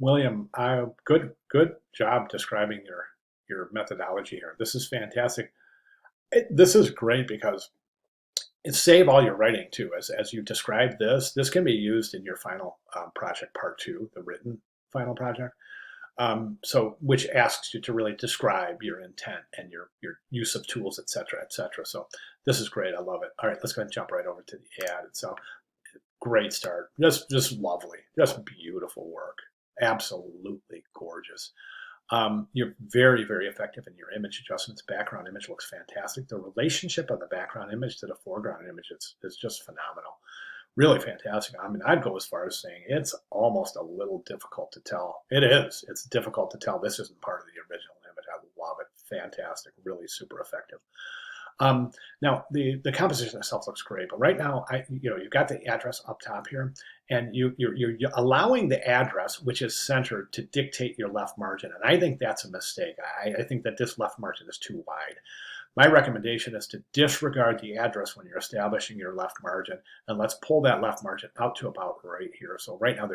William, good job describing your methodology here. This is fantastic. This is great because it save all your writing too. As you describe this, this can be used in your final project part two, the written final project. So which asks you to really describe your intent and your use of tools, et cetera, et cetera. So this is great. I love it. All right, let's go ahead and jump right over to the ad. So great start. Just lovely. Just beautiful work. Absolutely gorgeous. You're very, very effective in your image adjustments. Background image looks fantastic. The relationship of the background image to the foreground image is just phenomenal. Really fantastic. I mean, I'd go as far as saying it's almost a little difficult to tell. It is. It's difficult to tell this isn't part of the original image. I love it. Fantastic. Really super effective. Now the composition itself looks great, but right now you've got the address up top here, and you're allowing the address, which is centered, to dictate your left margin, and I think that's a mistake. I think that this left margin is too wide. My recommendation is to disregard the address when you're establishing your left margin, and let's pull that left margin out to about right here. So right now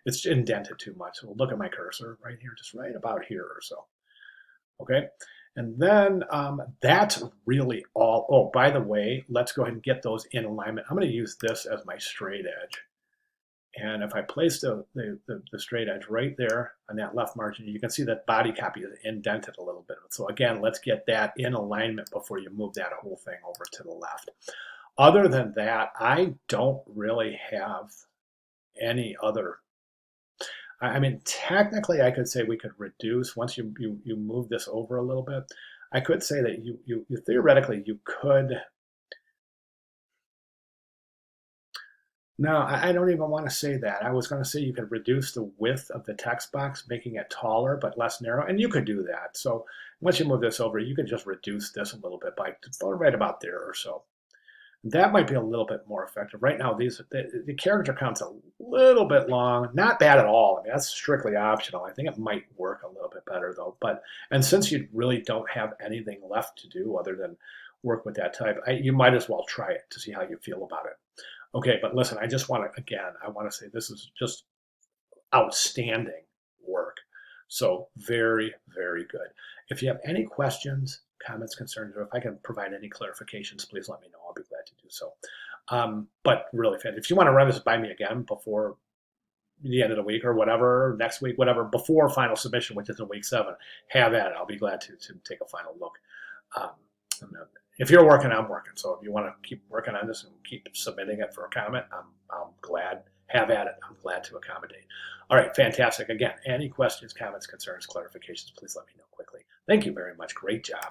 it's indented too much. So we'll look at my cursor right here, just right about here or so. Okay. And then that's really all. Oh, by the way, let's go ahead and get those in alignment. I'm going to use this as my straight edge. And if I place the straight edge right there on that left margin, you can see that body copy is indented a little bit. So again, let's get that in alignment before you move that whole thing over to the left. Other than that, I don't really have any other. I mean, technically, I could say we could reduce once you move this over a little bit. I could say that you theoretically you could. No, I don't even want to say that. I was going to say you could reduce the width of the text box, making it taller but less narrow, and you could do that. So once you move this over, you could just reduce this a little bit by right about there or so. That might be a little bit more effective. Right now, the character count's a little bit long. Not bad at all. I mean, that's strictly optional. I think it might work a little bit better though. And since you really don't have anything left to do other than work with that type, you might as well try it to see how you feel about it. Okay, but listen, I just want to, again, I want to say this is just outstanding work. So very, very good. If you have any questions, comments, concerns, or if I can provide any clarifications, please let me know. I'll be glad to do so. But really, if you want to run this by me again before the end of the week or whatever, next week, whatever, before final submission, which is in week 7, have at it. I'll be glad to take a final look. Um, if you're working, I'm working. So if you want to keep working on this and keep submitting it for a comment, I'm glad. Have at it. I'm glad to accommodate. All right, fantastic. Again, any questions, comments, concerns, clarifications, please let me know quickly. Thank you very much. Great job.